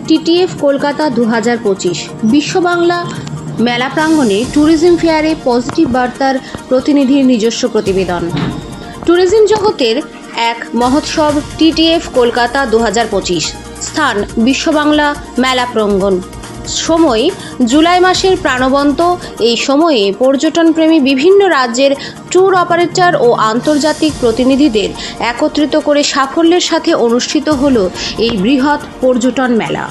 TTF Kolkata 2025 বিশ্ব বাংলা মেলা প্রাঙ্গণে ট্যুরিজম ফেয়ারে পজিটিভ বার্তার প্রতিনিধির নিজস্ব প্রতিবেদন। ট্যুরিজম জগতের এক মহোৎসব টিটিএফ কলকাতা 2025, স্থান বিশ্ব বাংলা মেলা প্রাঙ্গণ। সময় জুলাই মাসের প্রাণবন্ত এই সময়ে পর্যটনপ্রেমী বিভিন্ন রাজ্যের ট্যুর অপারেটর ও আন্তর্জাতিক প্রতিনিধিদের একত্রিত করে সাফল্যের সাথে অনুষ্ঠিত হলো এই বৃহৎ পর্যটন মেলা।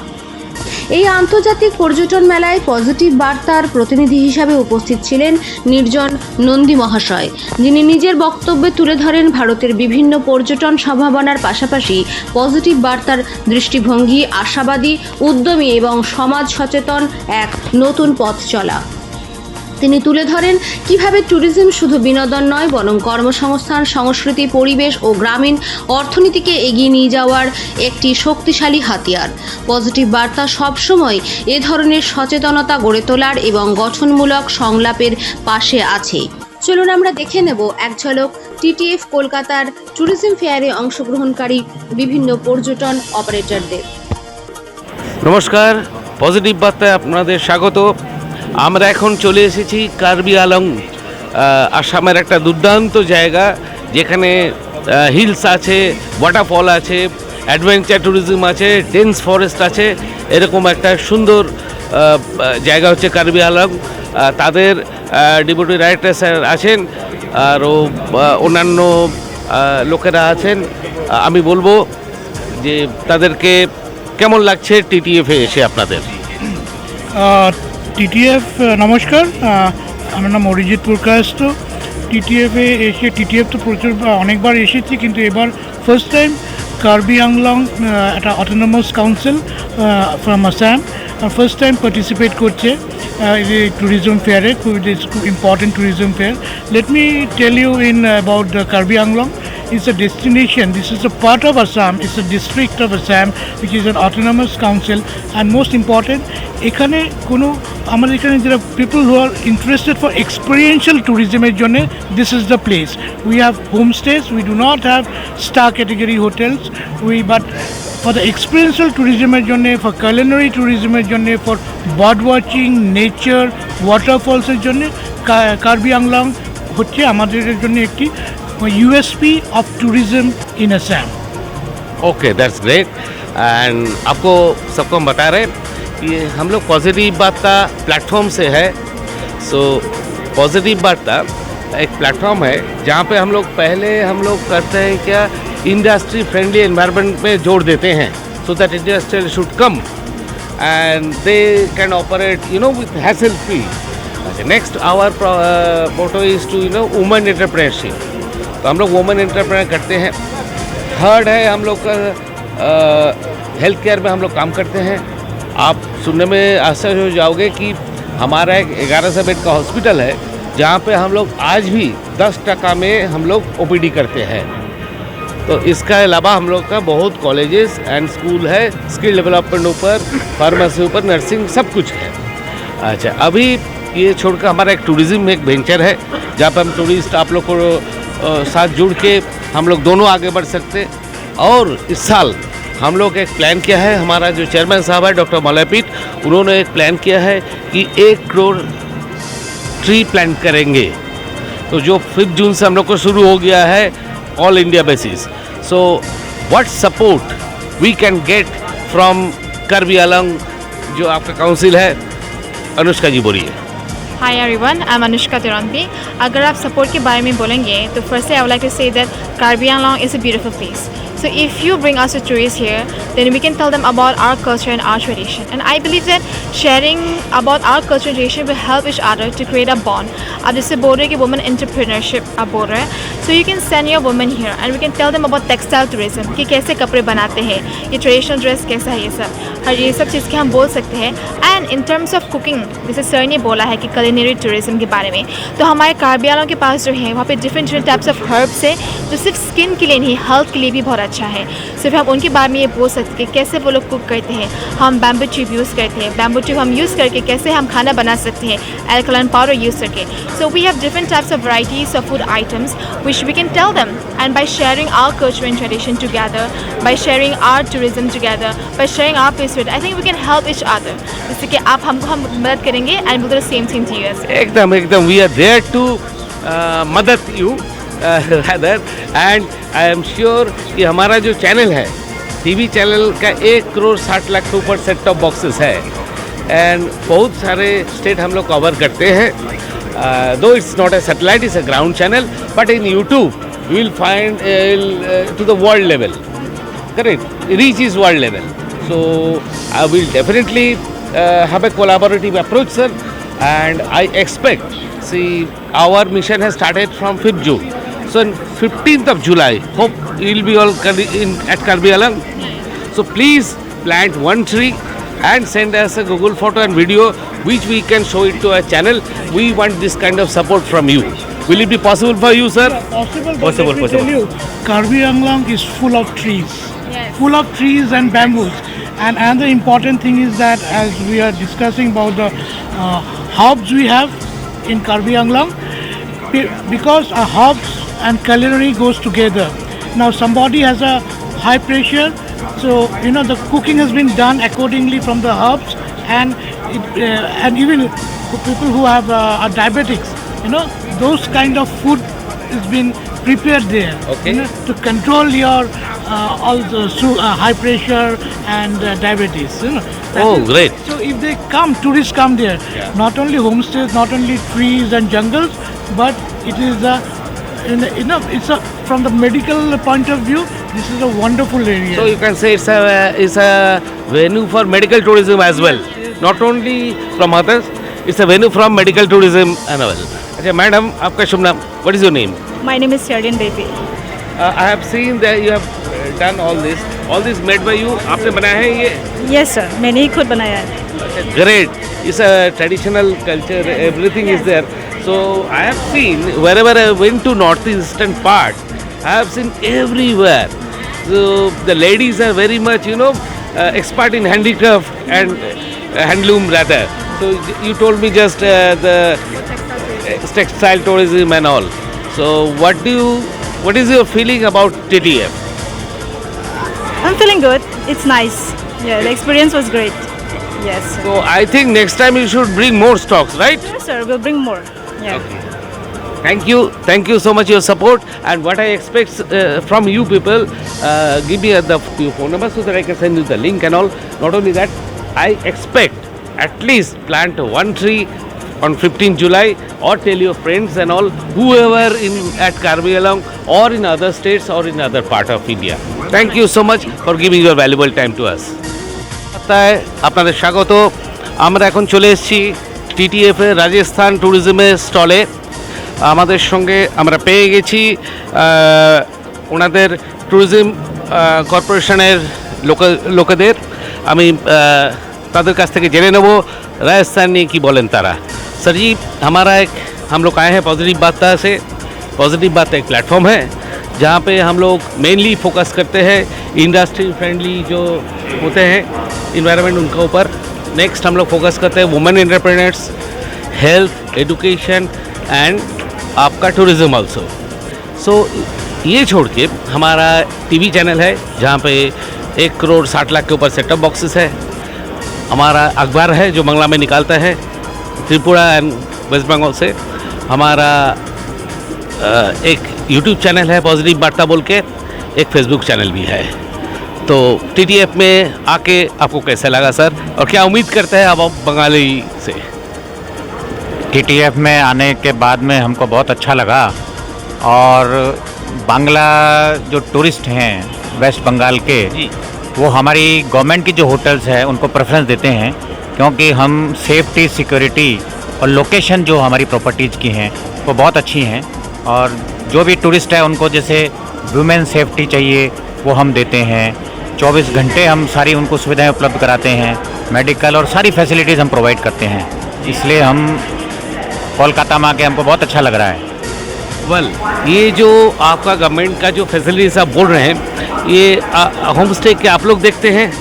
এই আন্তর্জাতিক পর্যটন মেলায় পজিটিভ বার্তার প্রতিনিধি হিসাবে উপস্থিত ছিলেন নির্জন নন্দী মহাশয়, যিনি নিজের বক্তব্যে তুলে ধরেন ভারতের বিভিন্ন পর্যটন সম্ভাবনার পাশাপাশি পজিটিভ বার্তার দৃষ্টিভঙ্গি, আশাবাদী, উদ্যমী এবং সমাজ সচেতন এক নতুন পথ চলা। তিনি তুলে ধরেন কিভাবে ট্যুরিজম শুধু বিনোদন নয় বরং কর্মসংস্থান, সংস্কৃতি, পরিবেশ ও গ্রামীণ অর্থনীতিকে এগিয়ে নিয়ে যাওয়ার একটি শক্তিশালী হাতিয়ার। পজিটিভ বার্তা সবসময় এ ধরনের সচেতনতা গড়ে তোলার এবং গঠনমূলক সংলাপের পাশে আছে। চলুন আমরা দেখে নেব এক ঝলক টিটিএফ কলকাতার ট্যুরিজম ফেয়ারে অংশগ্রহণকারী বিভিন্ন পর্যটন অপারেটরদের। নমস্কার, পজিটিভ বার্তায় আপনাদের স্বাগত। আমরা এখন চলে এসেছি কার্বি আংলং, আসামের একটা দুর্দান্ত জায়গা, যেখানে হিলস আছে, ওয়াটারফল আছে, অ্যাডভেঞ্চার ট্যুরিজম আছে, ডেন্স ফরেস্ট আছে। এরকম একটা সুন্দর জায়গা হচ্ছে কার্বি আংলং। তাদের ডেপুটি ডাইরেক্টর স্যার আছেন, আরও অন্যান্য লোকেরা আছেন। আমি বলবো যে তাদেরকে কেমন লাগছে টিটিএফে এসে আপনাদের। টিটিএফ নমস্কার, আমার নাম অরিজিৎ পুরকায়স্থ। টিটিএফে এসে, টিটিএফ তো প্রচুর অনেকবার এসেছি, কিন্তু এবার ফার্স্ট টাইম কার্বি আংলং একটা autonomous council from Assam first time participate করছে এই ট্যুরিজম ফেয়ারে। খুব important tourism fair. Let me tell you in about Karbi Anglong. It's a destination. This is a part of Assam. It's a district of Assam, which is an autonomous council. And most important, এখানে কোনো আমাদের এখানে যারা people who are interested for experiential tourism এর জন্য, this is the place. We have homestays. We do not have star category hotels. But for the experiential tourism এর জন্য, for culinary tourism এর জন্য, for bird watching, nature, waterfalls এর জন্য কার্বি আংলং হচ্ছে আমাদের জন্য একটি USP of tourism in Assam. Okay, that's great. And आपको सबको हम बता रहे हैं कि हम लोग पॉजिटिव बार्ता प्लेटफॉर्म से है। सो पॉजिटिव बार्ता एक प्लेटफॉर्म है जहाँ पे हम लोग करते हैं क्या, इंडस्ट्री फ्रेंडली एनवायरनमेंट में जोड़ देते हैं, so that industrial should come and they can operate with hassle free. Next our motto is to women entrepreneurship. तो हम लोग वुमेन एंटरप्रेन्योर करते हैं। थर्ड है हम लोग का हेल्थ केयर में हम लोग काम करते हैं। आप सुनने में आश्चर्य हो जाओगे कि हमारा एक 1100 बेड का हॉस्पिटल है, जहाँ पे हम लोग आज भी 10% में हम लोग OPD करते हैं। तो इसका अलावा हम लोग का बहुत कॉलेजेस एंड स्कूल है, स्किल डेवलपमेंट ऊपर, फार्मेसी ऊपर, नर्सिंग सब कुछ है। अच्छा, अभी ये छोड़कर हमारा एक टूरिज़्म एक वेंचर है, जहाँ पर हम टूरिस्ट आप लोग को साथ जुड़ के हम लोग दोनों आगे बढ़ सकते। और इस साल हम लोग एक प्लान किया है, हमारा जो चेयरमैन साहब है डॉक्टर मलयपीठ, उन्होंने एक प्लान किया है कि 1 करोड़ ट्री प्लांट करेंगे। तो जो 5 जून से हम लोग को शुरू हो गया है all India basis. So what support we can get from Karbi Anglong, जो आपका काउंसिल है। अनुष्का जी बोलिए। Hi everyone, I'm Anushka Tiranbi. अगर आप सपोर्ट के बारे में बोलेंगे तो firstly I would like to say that Karbi Anglong is a beautiful place. So if you bring us a tourist here, then we can tell them about our culture and our tradition. And I believe that sharing about our culture and tradition will help each other to create a bond. अब जैसे बोल रहे कि women entrepreneurship आप बोल रहे हैं, so you can send your women here and we can tell them about textile tourism, कि कैसे कपड़े बनाते हैं, ये traditional dress कैसा है, ये सब चीज़ के हम बोल सकते हैं। And in terms of cooking, जैसे सर ने बोला है कि culinary tourism के बारे में, तो हमारे कार्बी आंलंग के पास जो है वहाँ पे different types of herbs है, जो सिर्फ स्किन के लिए नहीं, हेल्थ के लिए भी बहुत अच्छा है। सिर्फ हम उनके बारे में ये बोल सकते हैं कैसे वो लोग कुक करते हैं। हम बैम्बू ट्यूब यूज़ करते हैं, बैम्बू ट्यूब हम यूज़ करके कैसे हम खाना बना सकते हैं, एल्कलाइन पाउडर यूज़ करके। So we have different types of varieties of food items which we can tell them. And by sharing our culture and tradition together, by sharing our tourism together, by sharing our place with, I think we can help each other. जैसे कि आप हमको हम मदद करेंगे and we'll do the same thing to you as well. एकदम एकदम we are there to मदद you rather, and I am sure कि हमारा जो चैनल है टीवी चैनल का 1 करोड़ 60 लाख के ऊपर सेट टॉप बॉक्सेस है, एंड बहुत सारे स्टेट हम लोग कवर करते हैं. Though it's not a satellite, it's a ground channel, but in YouTube you will find to the world level. Correct, reach is world level. So I will definitely have a collaborative approach, sir, and I expect, see, our mission has started from 5th June. So on 15th of July, hope you will be all at Karbi Anglong. So please plant one tree and send us a Google photo and video which we can show it to our channel. We want this kind of support from you. Will it be possible for you, sir? Possible, but Possible, let me tell you, Karbi Anglong is full of trees. Yes. Full of trees and bamboos. And another important thing is that as we are discussing about the herbs we have in Karbi Anglong, because herbs and culinary goes together. Now somebody has a high pressure, so you know the cooking has been done accordingly from the herbs, and even people who have are diabetics, you know, those kind of food has been prepared there. Okay. You know, to control your all the high pressure and diabetes. You know. That Oh, is- great. So if they come, tourists come there. Yeah. Not only homestays, not only trees and jungles, but it is you know, it's a from the medical point of view. This is a wonderful area. So you can say it's a venue for medical tourism as well. Not only from others, it's a venue from medical tourism and all. अच्छा madam, आपका शुभ नाम, what is your name? My name is Sherin Baby. I have seen that you have done all this made by you. आपने बनाया है ये? Yes sir, मैंने ही खुद बनाया है. Great. It's a traditional culture. Everything is there. So I have seen wherever I went to northeastern part, I have seen everywhere. So the ladies are very much, you know, expert in handicraft and handloom rather. So you told me just the textile tourism and all. So what is your feeling about TTF? I'm feeling good. It's nice. Yeah, the experience was great. Yes. Sir. So I think next time you should bring more stocks, right? Yes, sir. We'll bring more. Yeah. Thank you so much your support, and what I expect from you people, give me your phone number so that I can send you the link and all. Not only that, I expect at least plant one tree on 15th July, or tell your friends and all, whoever at Karbi Anglong or in other states or in other part of India. Thank you so much for giving your valuable time to us. আপনাদের স্বাগত। আমরা এখন চলে এসেছি TTF এর রাজস্থান ট্যুরিজমের স্টলে। আমাদের সঙ্গে আমরা পেয়ে গেছি ওনাদের ট্যুরিজম কর্পোরেশনের লোকেদের। আমি তাদের কাছ থেকে জেনে নেব राजस्थान নিয়ে কী বলেন তারা। सर जी, हमारा हम लोग आए हैं पॉजिटिव बार्ता से। पॉजिटिव बार्ता एक प्लेटफॉर्म है जहाँ पे हम लोग मेनली फोकस करते हैं इंडस्ट्री फ्रेंडली जो होते हैं इन्वायरमेंट उनके ऊपर। नेक्स्ट हम लोग फोकस करते हैं women entrepreneurs, health, education and आपका टूरिज़्म ऑल्सो। सो ये छोड़ के हमारा टीवी चैनल है जहाँ पे 1 करोड़ 60 लाख के ऊपर सेटअप बॉक्सेस है। हमारा अखबार है जो बंगला में निकालता है त्रिपुरा एंड वेस्ट बंगाल से। हमारा एक यूट्यूब चैनल है पॉजिटिव बार्ता बोल के, एक फेसबुक चैनल भी है। तो TTF में आके आपको कैसा लगा सर, और क्या उम्मीद करते हैं आप बंगाली से? TTF में आने के बाद में हमको बहुत अच्छा लगा, और बांग्ला जो टूरिस्ट हैं वेस्ट बंगाल के, जी, वो हमारी गवर्नमेंट की जो होटल्स है उनको प्रेफरेंस देते हैं, क्योंकि हम सेफ्टी, सिक्योरिटी और लोकेशन जो हमारी प्रॉपर्टीज़ की हैं वो बहुत अच्छी हैं। और जो भी टूरिस्ट है उनको जैसे वुमेन सेफ्टी चाहिए वो हम देते हैं। 24 घंटे हम सारी उनको सुविधाएं उपलब्ध कराते हैं, मेडिकल और सारी फैसिलिटीज़ हम प्रोवाइड करते हैं। इसलिए हम कोलकाता में आके हमको बहुत अच्छा लग रहा है। वेल, ये जो आपका गवर्नमेंट का जो फैसिलिटीज़ आप बोल रहे हैं, ये होम स्टे के आप लोग देखते हैं?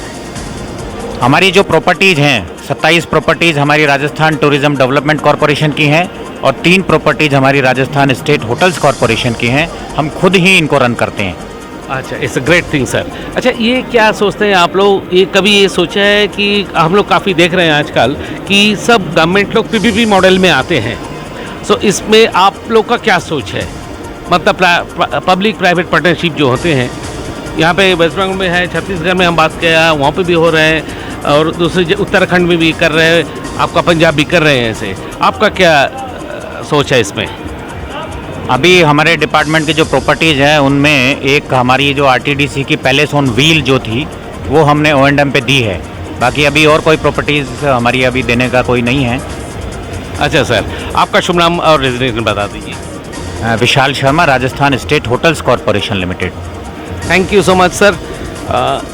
हमारी जो प्रॉपर्टीज़ हैं 27 प्रॉपर्टीज़ हमारी राजस्थान टूरिज़्म डेवलपमेंट कॉरपोरेशन की हैं, और 3 प्रॉपर्टीज हमारी राजस्थान स्टेट होटल्स कॉरपोरेशन की हैं। हम खुद ही इनको रन करते हैं। अच्छा, it's a great thing sir. अच्छा, ये क्या सोचते हैं आप लोग, ये कभी ये सोचा है कि हम लोग काफ़ी देख रहे हैं आजकल कि सब गवर्नमेंट लोग पीपीपी मॉडल में आते हैं, सो इसमें आप लोग का क्या सोच है? मतलब पब्लिक प्राइवेट पार्टनरशिप जो होते हैं, यहाँ पे वेस्ट बंगाल में है, छत्तीसगढ़ में हम बात किया, वहाँ पे भी हो रहे हैं, और दूसरी उत्तराखंड में भी कर रहे हैं, आपका पंजाब भी कर रहे हैं। ऐसे आपका क्या सोच है इसमें? अभी हमारे डिपार्टमेंट की जो प्रॉपर्टीज़ हैं उनमें एक हमारी जो आरटीडीसी की पैलेस ऑन व्हील जो थी वो हमने O&M पे दी है। बाकी अभी और कोई प्रॉपर्टीज़ हमारी अभी देने का कोई नहीं है। अच्छा सर, आपका शुभ नाम और रेजिडेंशन बता दीजिए। Vishal Sharma, Rajasthan state hotels corporation limited. Thank you so much sir.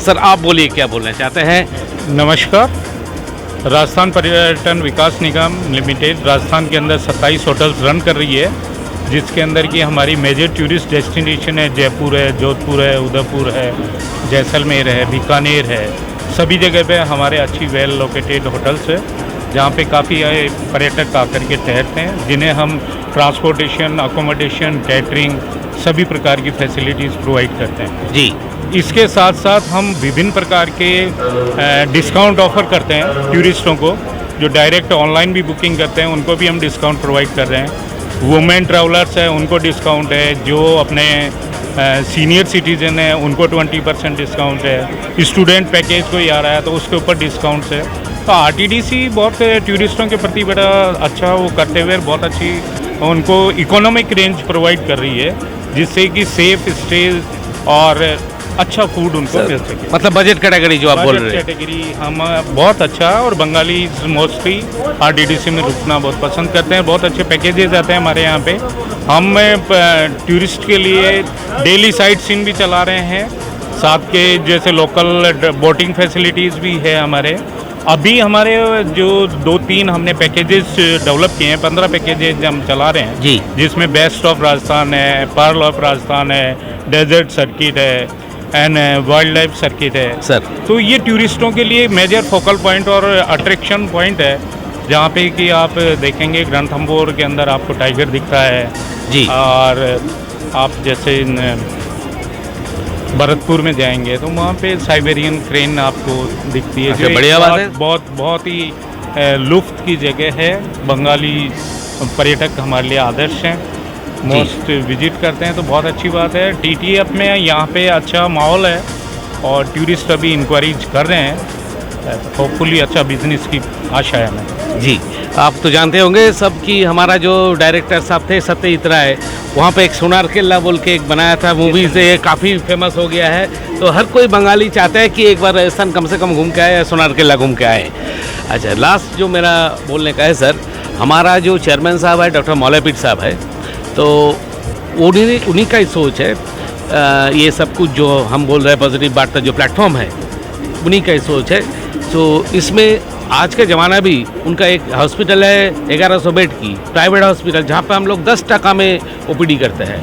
Sir आप बोलिए, क्या बोलना चाहते हैं? नमस्कार। राजस्थान पर्यटन विकास निगम लिमिटेड राजस्थान के अंदर 27 होटल्स रन कर रही है, जिसके अंदर की हमारी मेजर टूरिस्ट डेस्टिनेशन है जयपुर है, जोधपुर है, उदयपुर है, जैसलमेर है, बीकानेर है। सभी जगह पे हमारे अच्छी वेल लोकेटेड होटल्स है जहाँ पे काफ़ी पर्यटक आकर के ठहरते हैं, जिन्हें हम ट्रांसपोर्टेशन, अकोमोडेशन, कैटरिंग सभी प्रकार की फैसिलिटीज़ प्रोवाइड करते हैं। जी, इसके साथ साथ हम विभिन्न प्रकार के डिस्काउंट ऑफर करते हैं टूरिस्टों को। जो डायरेक्ट ऑनलाइन भी बुकिंग करते हैं उनको भी हम डिस्काउंट प्रोवाइड कर रहे हैं। वुमेन ट्रैवलर्स हैं उनको डिस्काउंट है, जो अपने सीनियर सिटीजन है उनको 20% डिस्काउंट है, स्टूडेंट पैकेज कोई आ रहा है तो उसके ऊपर डिस्काउंट्स है। तो आरटीडीसी बहुत टूरिस्टों के प्रति बड़ा अच्छा वो करते हुए बहुत अच्छी उनको इकोनॉमिक रेंज प्रोवाइड कर रही है, जिससे कि सेफ स्टे और अच्छा फूड उनको मिल सके। मतलब बजट कैटेगरी जो आप बोल रहे हैं। कैटेगरी हम बहुत अच्छा, और बंगाली मोस्टली आरटीडीसी में रुकना बहुत पसंद करते हैं। बहुत अच्छे पैकेजेस आते हैं हमारे यहाँ पे। हम टूरिस्ट के लिए डेली साइट सीन भी चला रहे हैं, साथ के जैसे लोकल बोटिंग फैसिलिटीज़ भी है हमारे। अभी हमारे जो 2-3 हमने पैकेजेस डेवलप किए हैं, 15 पैकेजेस हम चला रहे हैं जी, जिसमें बेस्ट ऑफ राजस्थान है, पर्ल ऑफ राजस्थान है, डेजर्ट सर्किट है एंड वाइल्ड लाइफ सर्किट है सर। तो ये टूरिस्टों के लिए मेजर फोकल पॉइंट और अट्रैक्शन पॉइंट है, जहाँ पे कि आप देखेंगे रणथंभौर के अंदर आपको टाइगर दिखता है जी, और आप जैसे भरतपुर में जाएंगे तो वहाँ पे साइबेरियन क्रेन आपको दिखती है। अच्छा, जो बढ़िया बात है। बहुत ही लुफ्त की जगह है। बंगाली पर्यटक हमारे लिए आदर्श हैं, मोस्ट विजिट करते हैं, तो बहुत अच्छी बात है। टीटीएफ में यहाँ पे अच्छा माहौल है और टूरिस्ट अभी इंक्वायरीज कर रहे हैं। होपफुली अच्छा बिजनेस की आशा है हमें। जी, आप तो जानते होंगे सब कि हमारा जो डायरेक्टर साहब थे सत्य इतरा है, वहाँ पे एक सोनार किला बोल के एक बनाया था मूवी से, काफ़ी फेमस हो गया है। तो हर कोई बंगाली चाहता है कि एक बार राजस्थान कम से कम घूम के आए या सोनार किला घूम के आए। अच्छा, लास्ट जो मेरा बोलने का है सर, हमारा जो चेयरमैन साहब है डॉक्टर मौलापीठ साहब है, तो उन्हीं का ही सोच है। ये सब कुछ जो हम बोल रहे हैं पॉजिटिव वार्ता जो प्लेटफॉर्म है, उन्हीं का ही सोच है। तो इसमें आज का ज़माना भी उनका एक हॉस्पिटल है 1100 बेड की प्राइवेट हॉस्पिटल, जहाँ पे हम लोग 10 टका में ओपीडी करते हैं।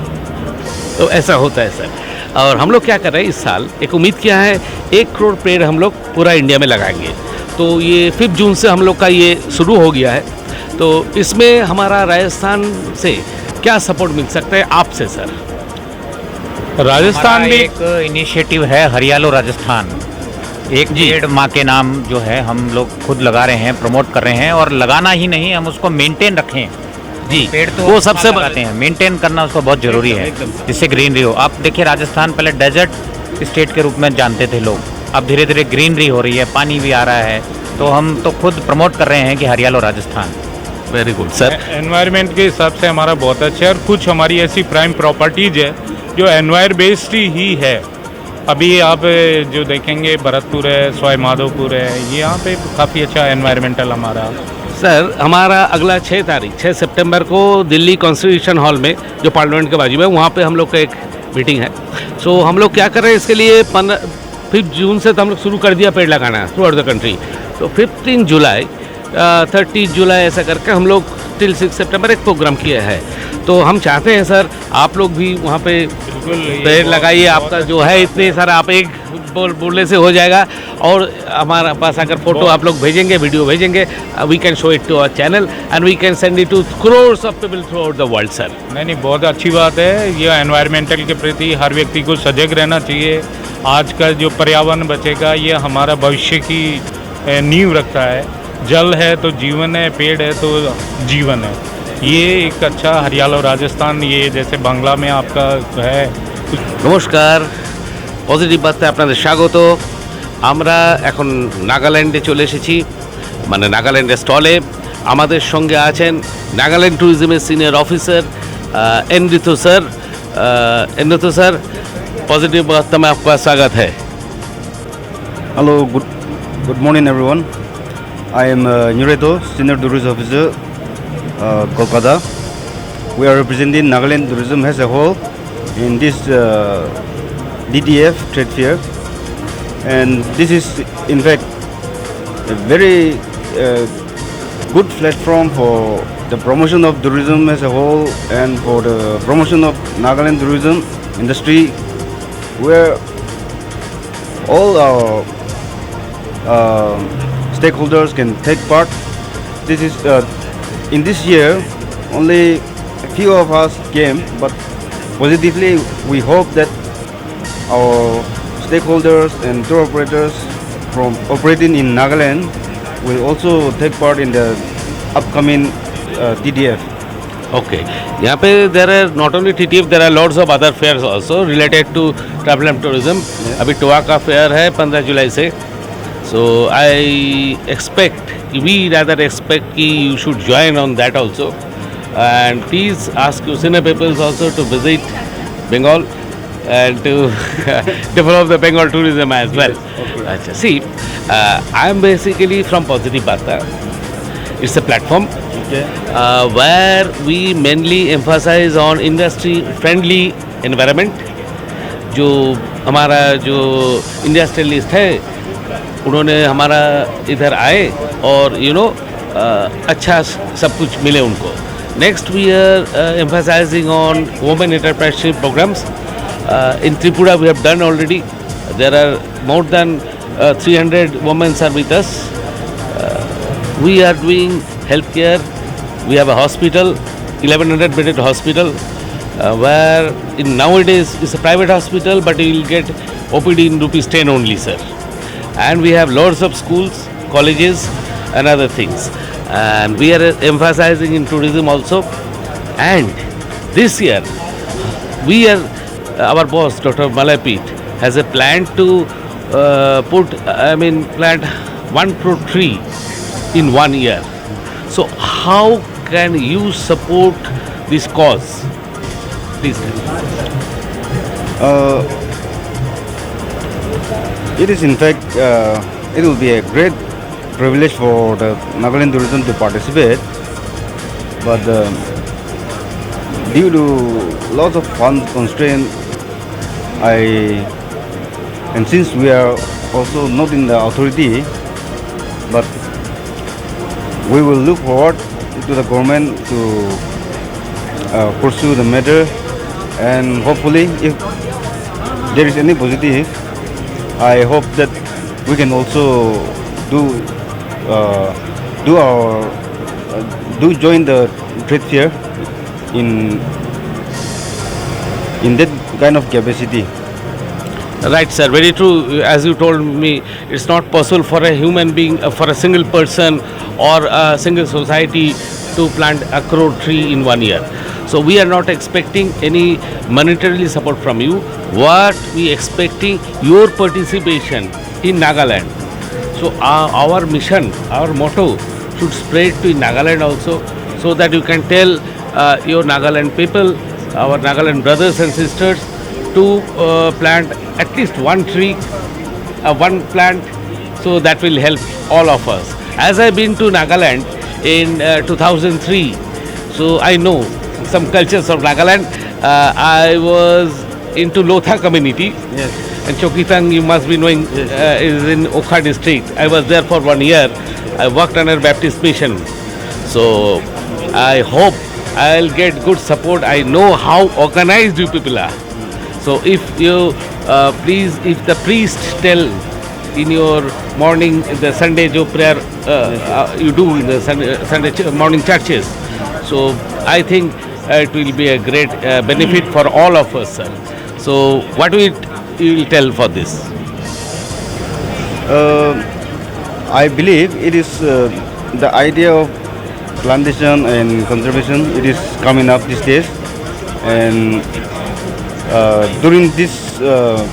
तो ऐसा होता है सर। और हम लोग क्या कर रहे हैं, इस साल एक उम्मीद किया है 1 करोड़ पेड़ हम लोग पूरा इंडिया में लगाएंगे। तो ये 5 जून से हम लोग का ये शुरू हो गया है। तो इसमें हमारा राजस्थान से क्या सपोर्ट मिल सकता है आपसे सर? राजस्थान में एक इनिशिएटिव है हरियालो राजस्थान, एक पेड़ माँ के नाम जो है हम लोग खुद लगा रहे हैं, प्रमोट कर रहे हैं। और लगाना ही नहीं, हम उसको मेंटेन रखें। जी, पेड़ तो वो सबसे लगाते हैं, मेंटेन करना उसको बहुत जरूरी है, जिससे ग्रीनरी हो। आप देखिए, राजस्थान पहले डेजर्ट स्टेट के रूप में जानते थे लोग, अब धीरे धीरे ग्रीनरी हो रही है, पानी भी आ रहा है। तो हम तो खुद प्रमोट कर रहे हैं कि Hariyalo Rajasthan. Very good sir. Environment के हिसाब से हमारा बहुत अच्छा है, और कुछ हमारी ऐसी प्राइम प्रॉपर्टीज है जो एनवायर बेस्ड ही है। अभी आप जो देखेंगे भरतपुर है, सवाई माधोपुर है, ये यहाँ पे काफ़ी अच्छा एनवायरमेंटल हमारा। सर, हमारा अगला 6 सितंबर को दिल्ली कॉन्स्टिट्यूशन हॉल में जो पार्लियामेंट के बाजू में, वहाँ पे हम लोग का एक मीटिंग है। सो हम लोग क्या कर रहे हैं इसके लिए, 5 जून से तो हम लोग शुरू कर दिया पेड़ लगाना थ्रू आउट द कंट्री। तो 15 जुलाई 30 जुलाई ऐसा करके हम लोग टिल 6 सितंबर एक प्रोग्राम किया है। तो हम चाहते हैं सर आप लोग भी वहाँ पे पेड़ लगाइए, आपका जो है इतने सारा आप एक बोलने से हो जाएगा। और हमारे पास अगर फोटो आप लोग भेजेंगे, वीडियो भेजेंगे, we can show it to our channel and we can send it to crores of people throughout the world sir. नहीं, बहुत अच्छी बात है। ये एनवायरमेंटल के प्रति हर व्यक्ति को सजग रहना चाहिए। आज का जो पर्यावरण बचेगा ये हमारा भविष्य की नींव रखता है। जल है तो जीवन है, पेड़ है तो जीवन है। ये एक अच्छा हरियाणा राजस्थान, ये जैसे बांग्ला में आपका है। নমস্কার, পজিটিভ বার্তায় আপনাদের স্বাগত। আমরা এখন নাগাল্যান্ডে চলে এসেছি, মানে নাগাল্যান্ডের স্টলে। আমাদের সঙ্গে আছেন নাগাল্যান্ড ট্যুরিজমের senior officer Enritu sir. Enritu sir, positive Varta में आपका स्वागत है। Hello, good morning everyone. I am Nurito, Senior Tourism Officer, Kolkata. We are representing Nagaland tourism as a whole in this DTF trade fair, and this is in fact a very good platform for the promotion of tourism as a whole and for the promotion of Nagaland tourism industry, where all our stakeholders can take part. This is in this year only a few of us came, but positively we hope that our stakeholders and tour operators from operating in Nagaland will also take part in the upcoming TTF. Okay, यहाँ पे there are not only TTF, there are lots of other fairs also related to travel and tourism. अभी टोआ का fair है 15 जुलाई से। So I expect, we rather expect कि you should join on that also and please ask your senior peoples also to visit Bengal and to develop the Bengal tourism as well. Okay. See, I am basically from Positive Varta. It's a platform where we mainly emphasize on industry-friendly environment. जो हमारा जो industrialist है उन्होंने हमारा इधर आए और अच्छा सब कुछ मिले उनको। Next we are emphasizing on women entrepreneurship programs. In Tripura we have done already. There are more than 300 women are with us. We are doing healthcare. We have a hospital, 1100 bedded hospital, where nowadays it's a private hospital, but you will get OPD in ₹10 only, sir. And we have lots of schools, colleges, and other things. And we are emphasizing in tourism also. And this year we are. Our boss, Dr. Malapit, has a plan to plant 1 crore tree in 1 year. So how can you support this cause? Please tell me. It is in fact, it will be a great privilege for the Nagaland tourism to participate, but due to lots of fund constraints, and since we are also not in the authority, but we will look forward to the government to pursue the matter, and hopefully if there is any positive, I hope that we can also join the trade fair in that kind of capacity. Right, sir. Very true. As you told me, it's not possible for a human being, for a single person or a single society to plant a crore tree in 1 year. So we are not expecting any monetarily support from you. What we expecting your participation in Nagaland. So our mission, our motto should spread to Nagaland also, so that you can tell your Nagaland people, our Nagaland brothers and sisters, to plant at least 1 tree, 1 plant, so that will help all of us. As I've been to Nagaland in 2003, so I know some cultures of Nagaland. I was into Lotha community. Yes. And Chokitang, you must be knowing, is in Okha district. I was there for 1 year. I worked under Baptist mission. So I hope I'll get good support. I know how organized you people are. So if you please, if the priest tell in your morning, the Sunday jo prayer you do in the Sunday morning churches, so I think it will be a great benefit for all of us, sir. So what you will tell for this? I believe it is the idea of plantation and conservation. It is coming up these days, and during this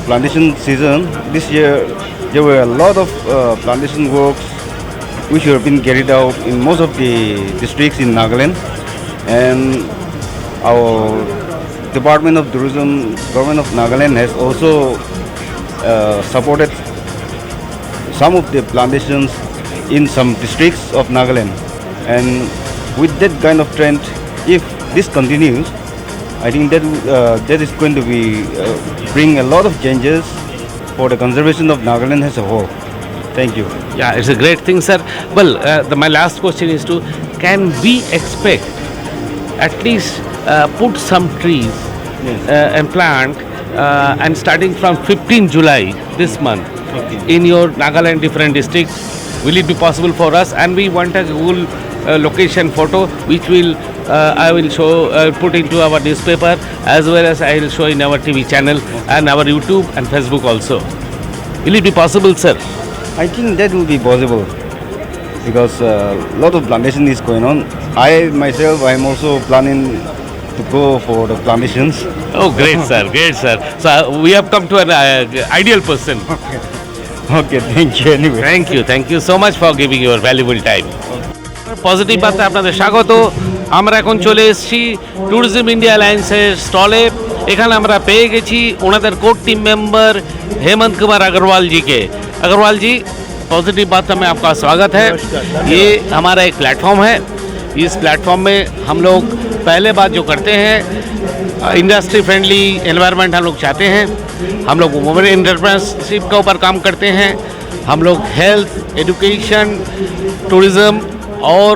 plantation season this year, there were a lot of plantation works which have been carried out in most of the districts in Nagaland, and our Department of Tourism, Government of Nagaland has also supported some of the plantations in some districts of Nagaland. And with that kind of trend, if this continues, I think that that is going to be bring a lot of changes for the conservation of Nagaland as a whole. Thank you. Yeah, it's a great thing, sir. Well, my last question is to, can we expect at least put some trees and plant and starting from 15 July this month in your Nagaland different districts? Will it be possible for us? And we want a Google location photo which will I will show put into our newspaper, as well as I will show in our TV channel and our YouTube and Facebook also. Will it be possible, sir? I think that will be possible because a lot of plantation is going on. I myself, I am also planning to go for the plantations. Oh, great, sir. Great, sir. So we have come to an ideal person. Okay, thank you anyway. Thank you so much for giving your valuable time. Positive বার্তা আপনাদের স্বাগত। আমরা এখন চলে এসেছি tourism India অ্যালায়েন্সের স্টলে। এখানে আমরা পেয়ে গেছি ওনাদের কোर टीम मेंबर हेमंत कुमार अग्रवाल जी के। अग्रवाल जी, पॉजिटिव बार्ता में आपका स्वागत है। ये हमारा एक प्लेटफॉर्म है। इस प्लेटफॉर्म में हम लोग पहले बात जो करते हैं, इंडस्ट्री फ्रेंडली एनवायरनमेंट हम लोग चाहते हैं। हम लोग वुमेन एंटरप्रेन्योरशिप के ऊपर काम करते हैं। हम लोग हेल्थ, एजुकेशन, टूरिज़्म और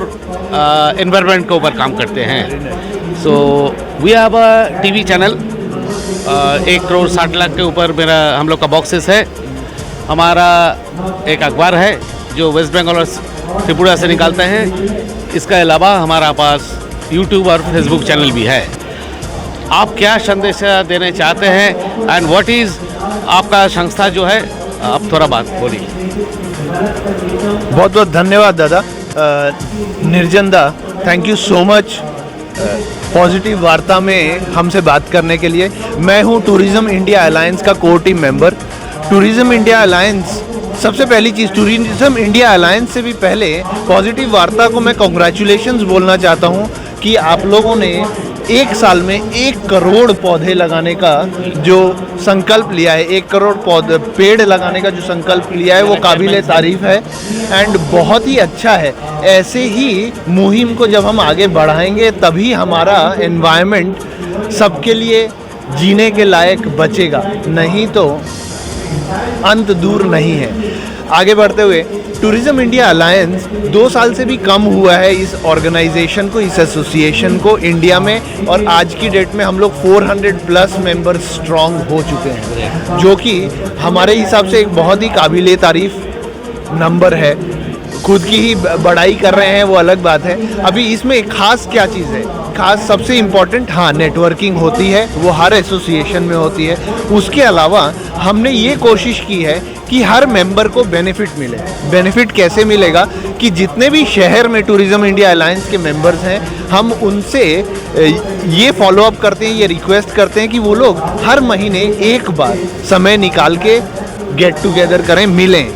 एनवायरनमेंट के ऊपर काम करते हैं। So we have a TV channel, 1 crore 60 lakh के ऊपर मेरा हम लोग का बॉक्सेस है। हमारा एक अखबार है जो वेस्ट बंगाल और त्रिपुरा से निकालते हैं। इसके अलावा हमारा पास यूट्यूब और फेसबुक चैनल भी है। आप क्या संदेश देना चाहते हैं एंड व्हाट इज़ आपका संस्था जो है, आप थोड़ा बात बोलिए। बहुत बहुत धन्यवाद दादा। निर्जन दा, thank you so much positive Varta में हमसे बात करने के लिए। मैं हूं टूरिज़्म इंडिया अलायंस का core team member. Tourism India alliance, सबसे पहली चीज़, टूरिज़्म इंडिया अलायंस से भी पहले पॉजिटिव वार्ता को मैं कॉन्ग्रेचुलेशंस बोलना चाहता हूं कि आप लोगों ने 1 साल में 1 करोड़ पौधे लगाने का जो संकल्प लिया है, 1 करोड़ पेड़ लगाने का जो संकल्प लिया है, वो काबिले तारीफ़ है एंड बहुत ही अच्छा है। ऐसे ही मुहिम को जब हम आगे बढ़ाएंगे तभी हमारा एनवायरनमेंट सबके लिए जीने के लायक बचेगा, नहीं तो अंत दूर नहीं है। आगे बढ़ते हुए टूरिज़्म इंडिया अलायंस 2 साल से भी कम हुआ है इस ऑर्गेनाइजेशन को, इस एसोसिएशन को इंडिया में, और आज की डेट में हम लोग 400+ मेंबर्स स्ट्रॉन्ग हो चुके हैं, जो कि हमारे हिसाब से एक बहुत ही काबिले तारीफ़ नंबर है। खुद की ही बड़ाई कर रहे हैं वो अलग बात है। अभी इसमें एक ख़ास क्या चीज़ है, ख़ास सबसे इम्पॉर्टेंट, हाँ, नेटवर्किंग होती है, वो हर एसोसिएशन में होती है। उसके अलावा हमने ये कोशिश की है कि हर मेंबर को बेनिफिट मिले। बेनिफिट कैसे मिलेगा कि जितने भी शहर में टूरिज़्म इंडिया अलायंस के मेंबर्स हैं, हम उनसे ये फॉलोअप करते हैं, ये रिक्वेस्ट करते हैं कि वो लोग हर महीने एक बार समय निकाल के गेट टुगेदर करें, मिलें।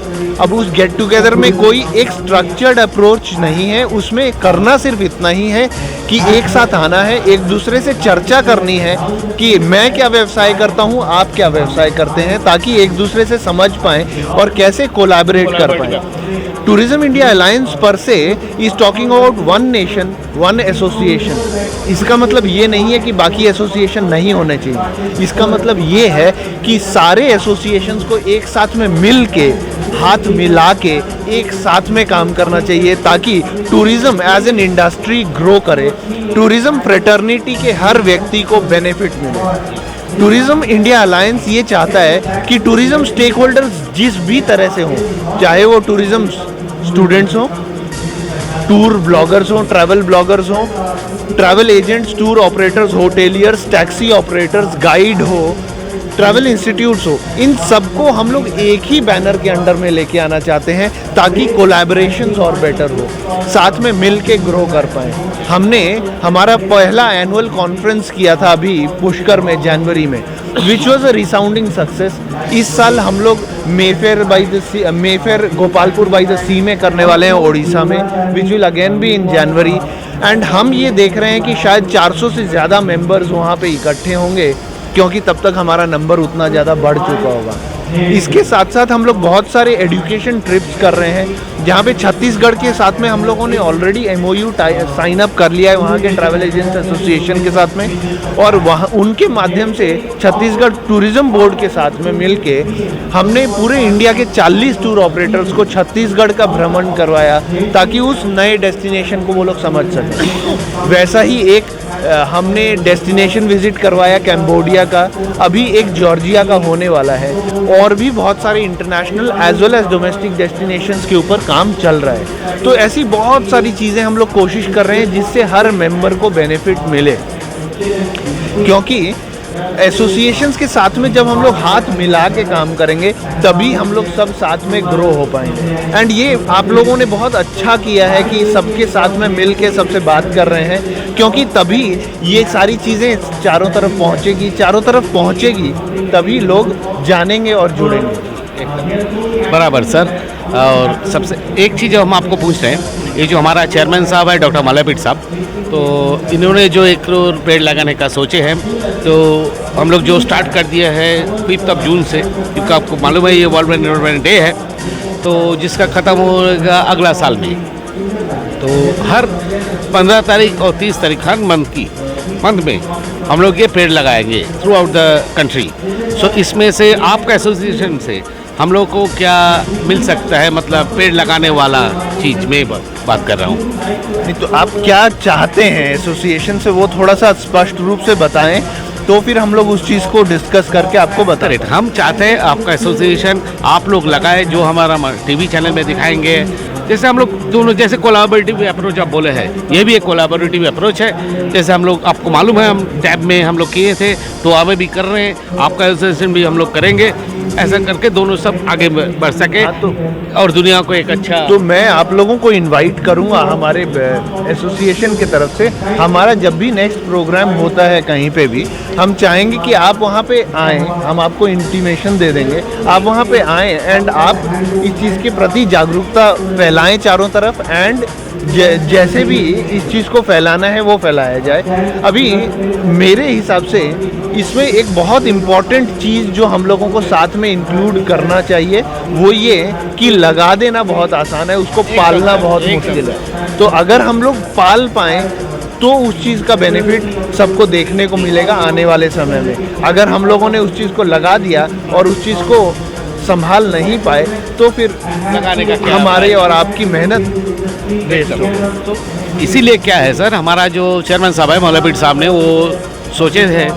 अब उस गेट टुगेदर में कोई एक स्ट्रक्चर्ड अप्रोच नहीं है, उसमें करना सिर्फ इतना ही है कि एक साथ आना है, एक दूसरे से चर्चा करनी है कि मैं क्या व्यवसाय करता हूँ, आप क्या व्यवसाय करते हैं, ताकि एक दूसरे से समझ पाएँ और कैसे कोलैबोरेट कर पाएँ। टूरिज़्म इंडिया अलायंस पर से is talking about 1 nation 1 association. इसका मतलब ये नहीं है कि बाकी एसोसिएशन नहीं होने चाहिए। इसका मतलब ये है कि सारे एसोसिएशंस को एक साथ में मिल के, हाथ मिला के एक साथ में काम करना चाहिए, ताकि tourism as an industry grow करे टूरिज्म फ्रेटर्निटी के हर व्यक्ति को बेनिफिट मिले। टूरिज्म इंडिया अलायंस ये चाहता है कि टूरिज्म स्टेक होल्डर्स जिस भी तरह से हों, चाहे वो टूरिज्म स्टूडेंट्स हों, टूर ब्लॉगर्स हों, ट्रैवल ब्लॉगर्स हों, travel agents, tour operators, hoteliers, taxi operators, guide हो, ट्रैवल इंस्टीट्यूट्स हो, इन सबको हम लोग एक ही बैनर के अंडर में लेके आना चाहते हैं ताकि कोलैबोरेशंस और बेटर हो, साथ में मिल के ग्रो कर पाएँ। हमने हमारा पहला एनुअल कॉन्फ्रेंस किया था अभी पुष्कर में जनवरी में, which was a resounding success. इस साल हम लोग मेफेयर गोपालपुर बाई द सी में करने वाले हैं ओडिशा में, which will again be in January. And हम ये देख रहे हैं कि शायद 400 से ज़्यादा मेंबर्स वहाँ पे इकट्ठे होंगे, क्योंकि तब तक हमारा नंबर उतना ज़्यादा बढ़ चुका होगा। इसके साथ साथ हम लोग बहुत सारे एजुकेशन ट्रिप्स कर रहे हैं, जहाँ पे छत्तीसगढ़ के साथ में हम लोगों ने ऑलरेडी MOU साइन अप कर लिया है वहाँ के ट्रैवल एजेंट्स एसोसिएशन के साथ में, और वहाँ उनके माध्यम से छत्तीसगढ़ टूरिज्म बोर्ड के साथ में मिलके हमने पूरे इंडिया के 40 टूर ऑपरेटर्स को छत्तीसगढ़ का भ्रमण करवाया ताकि उस नए डेस्टिनेशन को वो लोग समझ सकें। वैसा ही एक हमने डेस्टिनेशन विजिट करवाया कैम्बोडिया का, अभी एक जॉर्जिया का होने वाला है, और भी बहुत सारे international as well as domestic destinations के ऊपर काम चल रहा है। तो ऐसी बहुत सारी चीज़ें हम लोग कोशिश कर रहे हैं जिससे हर मेंबर को बेनिफिट मिले, क्योंकि एसोसिएशंस के साथ में जब हम लोग हाथ मिला के काम करेंगे तभी हम लोग सब साथ में ग्रो हो पाएंगे। एंड ये आप लोगों ने बहुत अच्छा किया है कि सबके साथ में मिल के सबसे बात कर रहे हैं, क्योंकि तभी ये सारी चीज़ें चारों तरफ पहुँचेगी तभी लोग जानेंगे और जुड़ेंगे। बराबर सर। और सबसे एक चीज़ हम आपको पूछ रहे हैं, ये जो हमारा चेयरमैन साहब है डॉक्टर मल्लापीठ साहब, तो इन्होंने जो 1 करोड़ पेड़ लगाने का सोचे हैं, तो हम लोग जो स्टार्ट कर दिया है 5 जून से, क्योंकि आपको मालूम है ये वर्ल्ड एनवायरनमेंट डे है, तो जिसका ख़त्म होगा अगला साल में। तो हर 15 तारीख और 30 तारीख हर मंथ में हम लोग ये पेड़ लगाएंगे थ्रू आउट द कंट्री। सो इसमें से आपका एसोसिएशन से हम लोग को क्या मिल सकता है, मतलब पेड़ लगाने वाला चीज़ में बात कर रहा हूँ। नहीं तो आप क्या चाहते हैं एसोसिएशन से, वो थोड़ा सा स्पष्ट रूप से बताएं, तो फिर हम लोग उस चीज़ को डिस्कस करके आपको बताएं। हम चाहते हैं आपका एसोसिएशन आप लोग लगाए, जो हमारा टीवी चैनल में दिखाएंगे, जैसे हम लोग दोनों जैसे कोलैबोरेटिव अप्रोच आप बोले हैं, ये भी एक कोलैबोरेटिव अप्रोच है। जैसे हम लोग, आपको मालूम है हम टैब में हम लोग किए थे, तो आगे भी कर रहे हैं, आपका एसोसिएशन भी हम लोग करेंगे, ऐसा करके दोनों सब आगे बढ़ सके और दुनिया को एक अच्छा। तो मैं आप लोगों को इनवाइट करूंगा हमारे एसोसिएशन की तरफ से, हमारा जब भी नेक्स्ट प्रोग्राम होता है कहीं पे भी, हम चाहेंगे कि आप वहाँ पे आएँ, हम आपको इंटीमेशन दे देंगे, आप वहाँ पे आएँ एंड आप इस चीज़ के प्रति जागरूकता फैलाएं चारों तरफ, एंड जैसे भी इस चीज़ को फैलाना है वो फैलाया जाए। अभी मेरे हिसाब से इसमें एक बहुत इम्पॉर्टेंट चीज़ जो हम लोगों को साथ में इंक्लूड करना चाहिए वो ये कि लगा देना बहुत आसान है, उसको पालना बहुत मुश्किल है। तो अगर हम लोग पाल पाएँ तो उस चीज़ का बेनिफिट सबको देखने को मिलेगा आने वाले समय में। अगर हम लोगों ने उस चीज़ को लगा दिया और उस चीज़ को संभाल नहीं पाए तो फिर लगाने का क्या हमारे और आपकी मेहनत वेस्ट हो। तो इसीलिए क्या है सर, हमारा जो चेयरमैन साहब है मल्लापीठ साहब ने वो सोचे हैं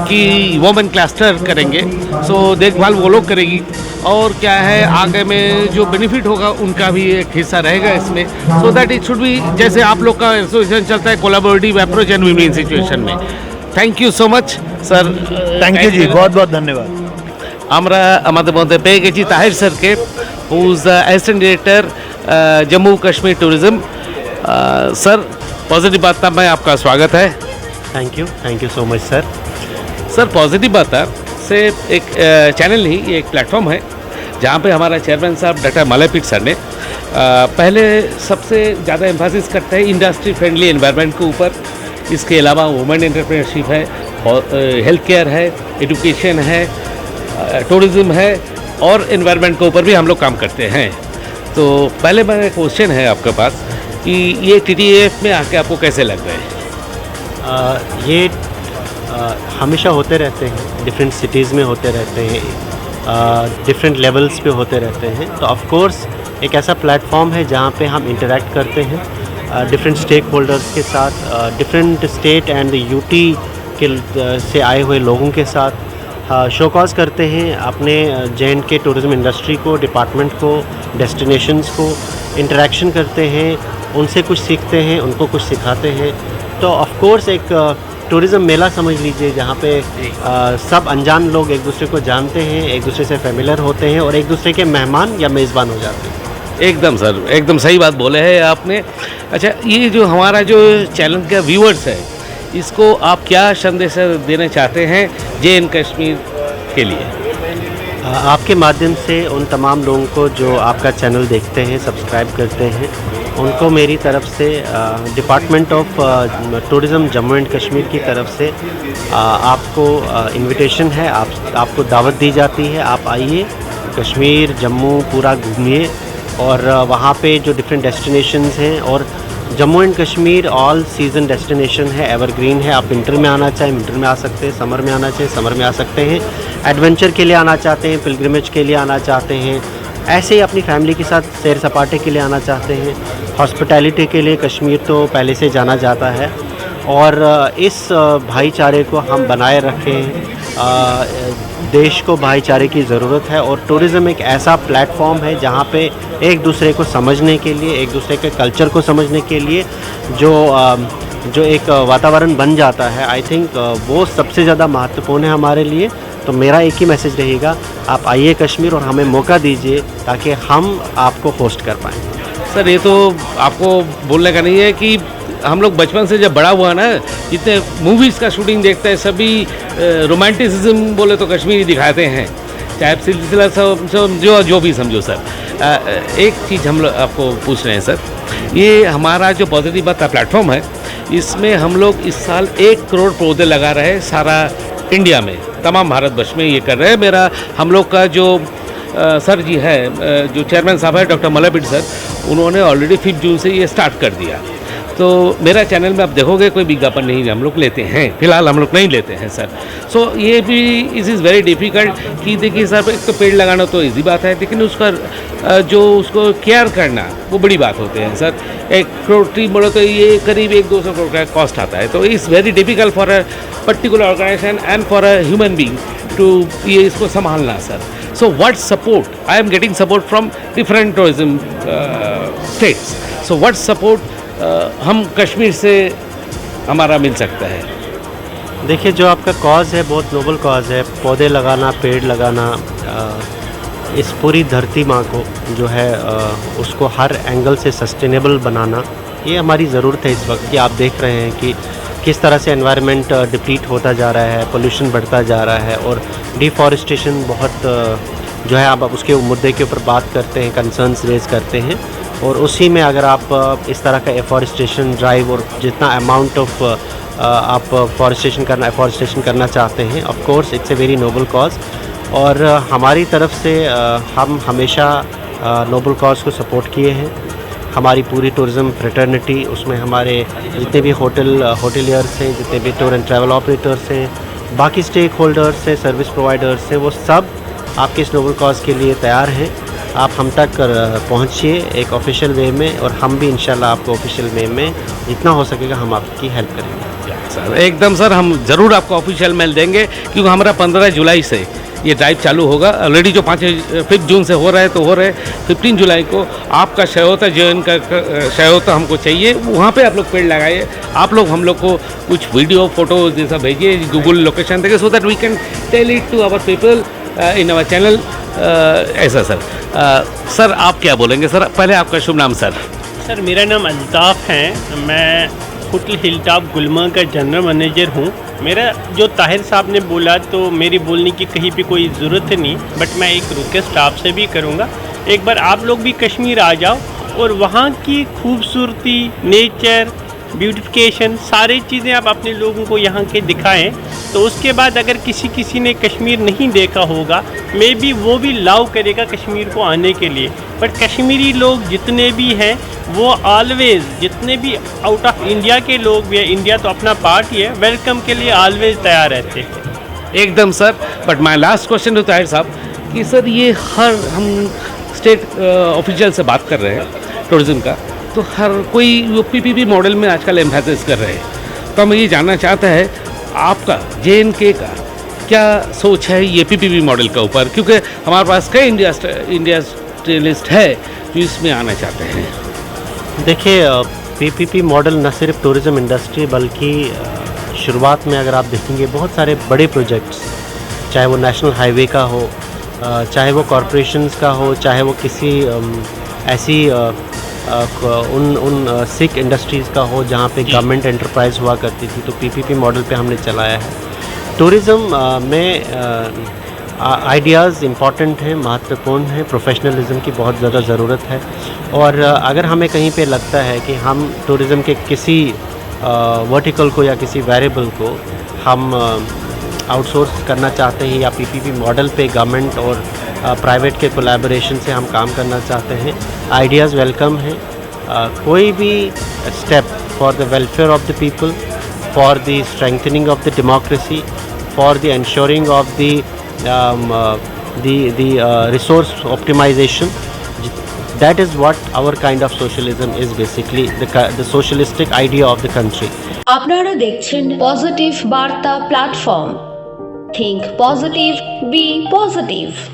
कि वोमेन क्लस्टर करेंगे, सो देखभाल वो लोग करेगी, और क्या है आगे में जो बेनिफिट होगा उनका भी एक हिस्सा रहेगा इसमें, so that it should be, जैसे आप लोग का एसोसिएशन चलता है collaborative approach and win situation में। Thank you so much sir. Thank you ji, बहुत बहुत धन्यवाद। আমরা আমাদের মধ্যে পেয়ে গেছি তাহির স্যারকে, who is the assistant director Jammu Kashmir tourism. Sir, positive Varta में आपका स्वागत है। Thank you so much sir. Sir, positive Varta से एक चैनल नहीं, ये एक प्लेटफॉर्म है जहाँ पे हमारा चेयरमैन साहब डॉक्टर मल्लापीठ सर ने पहले सबसे ज़्यादा एम्फासिस करते हैं इंडस्ट्री फ्रेंडली एनवायरनमेंट के ऊपर। इसके अलावा वुमेन एंटरप्रेन्योरशिप है, हेल्थ केयर है, एजुकेशन है, टूरिज़्म है, और एनवायरनमेंट के ऊपर भी हम लोग काम करते हैं। तो पहले मेरा क्वेश्चन है आपके पास कि ये TTAF में आके आपको कैसे लग रहा है? ये हमेशा होते रहते हैं, डिफरेंट सिटीज़ में होते रहते हैं, डिफरेंट लेवल्स पे होते रहते हैं। तो ऑफ कोर्स एक ऐसा प्लेटफॉर्म है जहाँ पे हम इंटरेक्ट करते हैं डिफरेंट स्टेक होल्डर्स के साथ, डिफरेंट स्टेट एंड यूटी के से आए हुए लोगों के साथ शोकॉज करते हैं अपने J&K टूरिज़्म इंडस्ट्री को, डिपार्टमेंट को, डेस्टिनेशंस को इंटरेक्शन करते हैं, उनसे कुछ सीखते हैं, उनको कुछ सिखाते हैं। तो ऑफ कोर्स एक टूरिज़्म मेला समझ लीजिए जहाँ पे सब अनजान लोग एक दूसरे को जानते हैं, एक दूसरे से फेमिलियर होते हैं और एक दूसरे के मेहमान या मेज़बान हो जाते हैं। एकदम सर, एकदम सही बात बोले हैं आपने। अच्छा, ये जो हमारा जो चैनल का व्यूअर्स है, इसको आप क्या संदेश देना चाहते हैं J&K कश्मीर के लिए? आपके माध्यम से उन तमाम लोगों को जो आपका चैनल देखते हैं, सब्सक्राइब करते हैं, उनको मेरी तरफ से department of tourism Jammu and Kashmir की तरफ से आपको इनविटेशन है, आपको दावत दी जाती है। आप आइए, कश्मीर जम्मू पूरा घूमिए और वहाँ पे जो डिफरेंट डेस्टिनेशंस हैं, और Jammu and Kashmir all season destination है, एवरग्रीन है। आप विंटर में आना चाहें विंटर में आ सकते हैं, समर में आना चाहें समर में आ सकते हैं, एडवेंचर के लिए आना चाहते हैं, पिलग्रिमेज के लिए आना चाहते हैं, ऐसे ही अपनी फैमिली के साथ सैर सपाटे के लिए आना चाहते हैं, हॉस्पिटैलिटी के लिए कश्मीर तो पहले से जाना जाता है। और इस भाईचारे को हम बनाए रखें। देश को भाईचारे की ज़रूरत है और टूरिज़्म एक ऐसा प्लेटफॉर्म है जहाँ पे एक दूसरे को समझने के लिए, एक दूसरे के कल्चर को समझने के लिए जो एक वातावरण बन जाता है, आई थिंक वो सबसे ज़्यादा महत्वपूर्ण है हमारे लिए। तो मेरा एक ही मैसेज रहेगा, आप आइए कश्मीर और हमें मौका दीजिए ताकि हम आपको होस्ट कर पाएँ। सर, ये तो आपको बोलने का नहीं है कि हम लोग बचपन से जब बड़ा हुआ ना, जितने मूवीज़ का शूटिंग देखते हैं सभी रोमांटिसिज्म बोले तो कश्मीरी दिखाते हैं, चाहे सिलसिला समझो जो भी समझो। सर, एक चीज़ हम लोग आपको पूछ रहे हैं सर, ये हमारा जो पॉजिटिव बात का प्लेटफॉर्म है, इसमें हम लोग इस साल 1 करोड़ पौधे लगा रहे हैं सारा इंडिया में, तमाम भारतवर्ष में ये कर रहे हैं। हम लोग का जो सर जी है, जो चेयरमैन साहब है डॉक्टर मल्लापीठ सर, उन्होंने ऑलरेडी 5 जून से ये स्टार्ट कर दिया। तो मेरा चैनल में आप देखोगे कोई विज्ञापन नहीं हम लोग लेते हैं, फिलहाल हम लोग नहीं लेते हैं सर। सो ये भी इट इज़ वेरी डिफ़िकल्ट कि देखिए सर, एक तो पेड़ लगाना तो इजी बात है, लेकिन उसका जो उसको केयर करना वो बड़ी बात होते हैं सर। 1 करोड़ ट्री बोलो तो ये करीब 100-200 करोड़ का कॉस्ट आता है। तो it's very difficult for a particular organisation and for a human being to ये इसको संभालना sir. So what support I am getting support from different tourism states. So what support हम कश्मीर से हमारा मिल सकता है? देखिए, जो आपका कॉज है बहुत नोबल कॉज है, पौधे लगाना, पेड़ लगाना, इस पूरी धरती माँ को जो है उसको हर एंगल से सस्टेनेबल बनाना, ये हमारी ज़रूरत है इस वक्त। कि आप देख रहे हैं कि किस तरह से एनवायरनमेंट डिप्लीट होता जा रहा है, पोल्यूशन बढ़ता जा रहा है और डिफॉरेस्टेशन बहुत जो है, आप उसके मुद्दे के ऊपर बात करते हैं, कंसर्न्स रेज करते हैं, और उसी में अगर आप इस तरह का एफॉरेस्टेशन ड्राइव और जितना अमाउंट ऑफ आप फॉरेस्टेशन करना चाहते हैं, of course it's a very noble cause. और हमारी तरफ से हम हमेशा नोबल कॉज को सपोर्ट किए हैं। हमारी पूरी टूरिज़्म फ्रेटर्निटी, उसमें हमारे जितने भी होटलियर्स हैं, जितने भी टूर एंड ट्रैवल ऑपरेटर्स हैं, बाकी स्टेक होल्डर्स हैं, सर्विस प्रोवाइडर्स हैं, वो सब आपके इस नोबल कॉज के लिए तैयार हैं। आप हम तक पहुँचिए एक ऑफिशियल वे में, और हम भी इंशाल्लाह आपको ऑफिशियल वे में जितना हो सकेगा हम आपकी हेल्प करेंगे। सर, एकदम सर, हम ज़रूर आपको ऑफिशियल मेल देंगे, क्योंकि हमारा 15 जुलाई से ये ड्राइव चालू होगा। ऑलरेडी जो 5 जून से हो रहा है तो हो रहे 15 जुलाई को आपका सहयोगिता, J&K का सहयोगिता हमको चाहिए। वहाँ पे आप लोग पेड़ लगाइए, आप लोग हम लोग को कुछ वीडियो फोटो जैसा भेजिए, गूगल लोकेशन देंगे, so that we can tell it to our people in our channel. ऐसा सर। सर, आप क्या बोलेंगे सर? पहले आपका शुभ नाम सर। सर, मेरा नाम अल्ताफ़ है, मैं होटल हिलटॉप गुलमर्ग का जनरल मैनेजर हूँ। मेरा जो ताहिर साहब ने बोला तो मेरी बोलने की कहीं पे कोई ज़रूरत नहीं, बट मैं एक रिक्वेस्ट आपसे भी करूँगा, एक बार आप लोग भी कश्मीर आ जाओ और वहाँ की खूबसूरती, नेचर, ब्यूटिफिकेशन, सारी चीज़ें आप अपने लोगों को यहाँ के दिखाएं। तो उसके बाद अगर किसी ने कश्मीर नहीं देखा होगा, मे बी वो भी लव करेगा कश्मीर को आने के लिए। बट कश्मीरी लोग जितने भी हैं वो ऑलवेज़, जितने भी आउट ऑफ इंडिया के लोग भी हैं, इंडिया तो अपना पार्ट ही है, वेलकम के लिए ऑलवेज़ तैयार रहते हैं। एकदम sir. But my last question to Tahir साहब कि सर, ये हर हम स्टेट ऑफिशियल से बात कर रहे हैं टूरिज़्म का, तो हर कोई वो पीपीपी मॉडल में आजकल एम्फेसिस कर रहे हैं। तो हम ये जानना चाहते हैं आपका JNK का क्या सोच है ये पीपीपी मॉडल के ऊपर, क्योंकि हमारे पास कई इंडस्ट्रियलिस्ट है जो इसमें आना चाहते हैं। देखिए, पीपीपी मॉडल न सिर्फ टूरिज़्म इंडस्ट्री बल्कि शुरुआत में अगर आप देखेंगे बहुत सारे बड़े प्रोजेक्ट्स, चाहे वो नेशनल हाईवे का हो, चाहे वो कॉरपोरेशंस का हो, चाहे वो किसी ऐसी उन सिक इंडस्ट्रीज़ का हो जहाँ पे गवर्नमेंट एंटरप्राइज हुआ करती थी, तो पीपीपी मॉडल पे हमने चलाया है। टूरिज़्म में आइडियाज़ इम्पॉर्टेंट हैं, महत्वपूर्ण हैं, प्रोफेशनलिज्म की बहुत ज़्यादा ज़रूरत है। और अगर हमें कहीं पे लगता है कि हम टूरिज़्म के किसी वर्टिकल को या किसी वेरिएबल को हम आउटसोर्स करना चाहते हैं या पीपीपी मॉडल पे गवर्नमेंट और प्राइवेट के कोलैबोरेशन से हम काम करना चाहते हैं, आइडियाज़ वेलकम हैं। कोई भी step for the welfare of the people, for the strengthening of the democracy, for the ensuring of the resource optimization, that is what our kind of socialism is, basically the socialistic idea of the country. আপনারা দেখছেন positive Barta platform. Think positive, be positive.